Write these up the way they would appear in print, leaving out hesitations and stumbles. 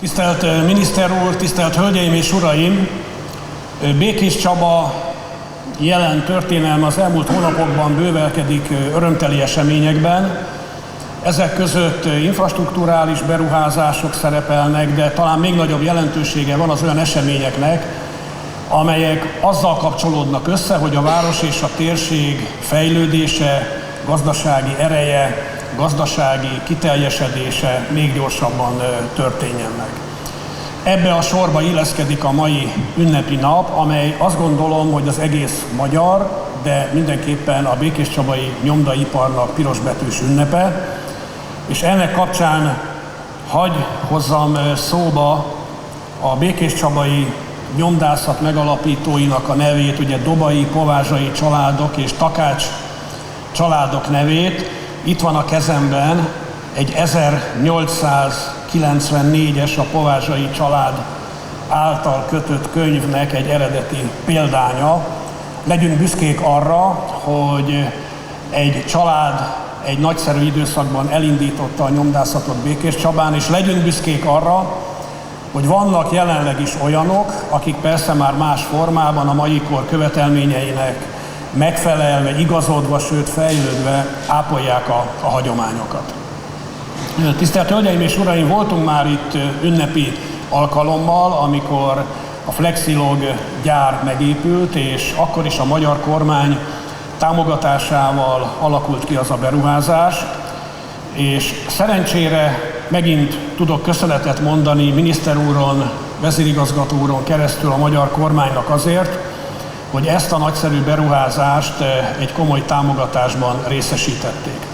Tisztelt miniszter úr, tisztelt hölgyeim és uraim! Békés Csaba jelen történelme az elmúlt hónapokban bővelkedik örömteli eseményekben. Ezek között infrastrukturális beruházások szerepelnek, de talán még nagyobb jelentősége van az olyan eseményeknek, amelyek azzal kapcsolódnak össze, hogy a város és a térség fejlődése, gazdasági ereje, gazdasági kiteljesedése még gyorsabban történjen meg. Ebbe a sorba illeszkedik a mai ünnepi nap, amely azt gondolom, hogy az egész magyar, de mindenképpen a békéscsabai nyomdaiparnak pirosbetűs ünnepe, és ennek kapcsán hagy hozzam szóba a békéscsabai nyomdászat megalapítóinak a nevét, ugye Dobai, Povázsai családok és Takács családok nevét. Itt van a kezemben egy 1894-es a Povázsai család által kötött könyvnek egy eredeti példánya. Legyünk büszkék arra, hogy egy család egy nagyszerű időszakban elindította a nyomdászatot Békéscsabán, és legyünk büszkék arra, hogy vannak jelenleg is olyanok, akik persze már más formában a mai kor követelményeinek megfelelve, igazodva, sőt fejlődve ápolják a hagyományokat. Tisztelt hölgyeim és uraim, voltunk már itt ünnepi alkalommal, amikor a Flexilog gyár megépült, és akkor is a magyar kormány támogatásával alakult ki az a beruházás, és szerencsére megint tudok köszönetet mondani miniszter úron, vezérigazgató úron keresztül a magyar kormánynak azért, hogy ezt a nagyszerű beruházást egy komoly támogatásban részesítették.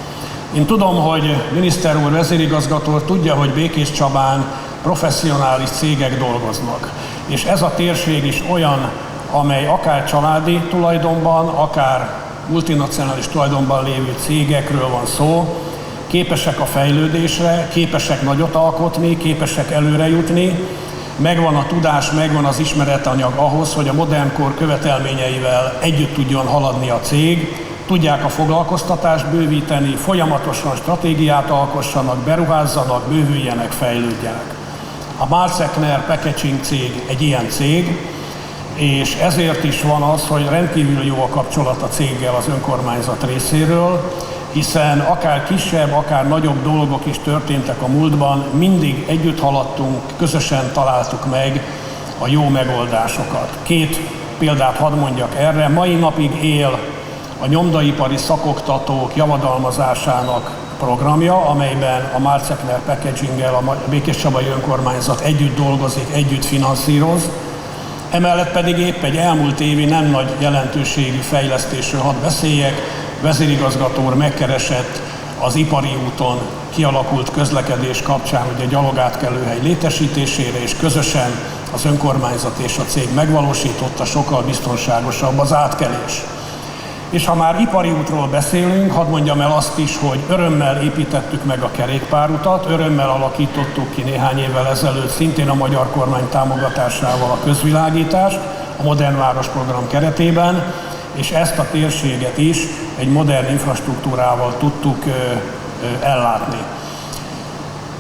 Én tudom, hogy miniszter úr, vezérigazgató tudja, hogy Békéscsabán professzionális cégek dolgoznak. És ez a térség is olyan, amely akár családi tulajdonban, akár multinacionális tulajdonban lévő cégekről van szó, képesek a fejlődésre, képesek nagyot alkotni, képesek előre jutni, megvan a tudás, megvan az ismeretanyag ahhoz, hogy a modern kor követelményeivel együtt tudjon haladni a cég, tudják a foglalkoztatást bővíteni, folyamatosan stratégiát alkossanak, beruházzanak, bővüljenek, fejlődjenek. A Malzekner Packaging cég egy ilyen cég, és ezért is van az, hogy rendkívül jó a kapcsolat a céggel az önkormányzat részéről, hiszen akár kisebb, akár nagyobb dolgok is történtek a múltban, mindig együtt haladtunk, közösen találtuk meg a jó megoldásokat. Két példát hadd mondjak erre. Mai napig él a nyomdaipari szakoktatók javadalmazásának programja, amelyben a Malzekner Packaging-gel a Békéscsabai önkormányzat együtt dolgozik, együtt finanszíroz. Emellett pedig épp egy elmúlt évi nem nagy jelentőségű fejlesztésről hadd beszéljek. Vezérigazgató úr megkeresett az ipari úton kialakult közlekedés kapcsán ugye gyalogátkelőhely létesítésére, és közösen az önkormányzat és a cég megvalósította, sokkal biztonságosabb az átkelés. És ha már ipari útról beszélünk, hadd mondjam el azt is, hogy örömmel építettük meg a kerékpárutat, örömmel alakítottuk ki néhány évvel ezelőtt szintén a magyar kormány támogatásával a közvilágítást a Modern Város program keretében, és ezt a térséget is egy modern infrastruktúrával tudtuk ellátni.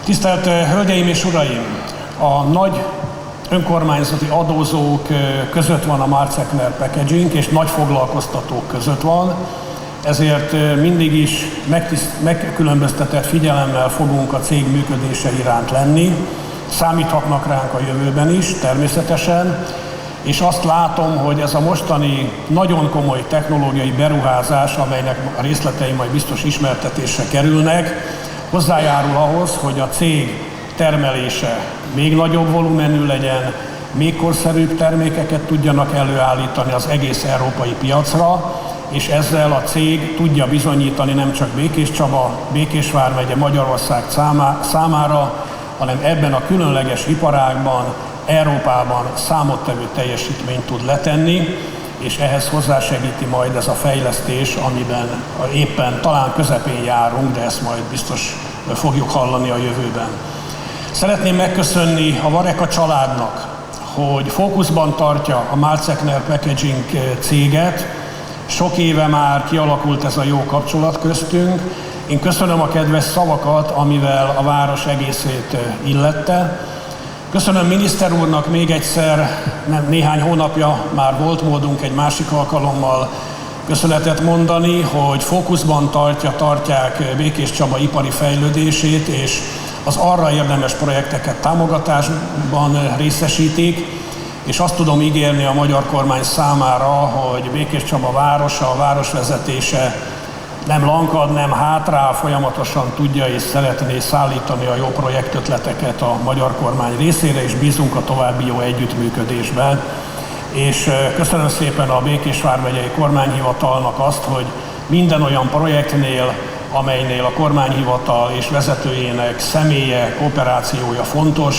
Tisztelt hölgyeim és uraim! A nagy önkormányzati adózók között van a Malzekner Packaging, és nagy foglalkoztatók között van, ezért mindig is megkülönböztetett figyelemmel fogunk a cég működése iránt lenni. Számíthatnak ránk a jövőben is, természetesen, és azt látom, hogy ez a mostani nagyon komoly technológiai beruházás, amelynek a részletei majd biztos ismertetésre kerülnek, hozzájárul ahhoz, hogy a cég termelése még nagyobb volumenű legyen, még korszerűbb termékeket tudjanak előállítani az egész európai piacra, és ezzel a cég tudja bizonyítani nem csak Békéscsaba, Békés vármegye, Magyarország számára, hanem ebben a különleges iparágban, Európában számottevő teljesítményt tud letenni, és ehhez hozzásegíti majd ez a fejlesztés, amiben éppen talán közepén járunk, de ezt majd biztos fogjuk hallani a jövőben. Szeretném megköszönni a Vareka családnak, hogy fókuszban tartja a Malzekner Packaging céget. Sok éve már kialakult ez a jó kapcsolat köztünk. Én köszönöm a kedves szavakat, amivel a város egészét illette. Köszönöm miniszter úrnak még egyszer, néhány hónapja már volt módunk egy másik alkalommal köszönetet mondani, hogy fókuszban tartják Békés Csaba ipari fejlődését, és az arra érdemes projekteket támogatásban részesítik, és azt tudom ígérni a magyar kormány számára, hogy Békés Csaba városa, a városvezetése nem lankad, nem hátrál, folyamatosan tudja és szeretné szállítani a jó projektötleteket a magyar kormány részére, és bízunk a további jó együttműködésben. És köszönöm szépen a Békés vármegyei kormányhivatalnak azt, hogy minden olyan projektnél, amelynél a kormányhivatal és vezetőjének személye, kooperációja fontos,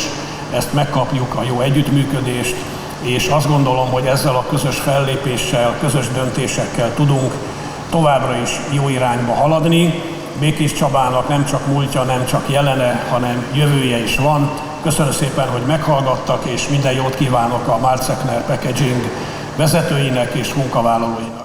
ezt megkapjuk, a jó együttműködést, és azt gondolom, hogy ezzel a közös fellépéssel, közös döntésekkel tudunk továbbra is jó irányba haladni. Békés Csabának nem csak múltja, nem csak jelene, hanem jövője is van. Köszönöm szépen, hogy meghallgattak, és minden jót kívánok a Marcegner Packaging vezetőinek és munkavállalóinak.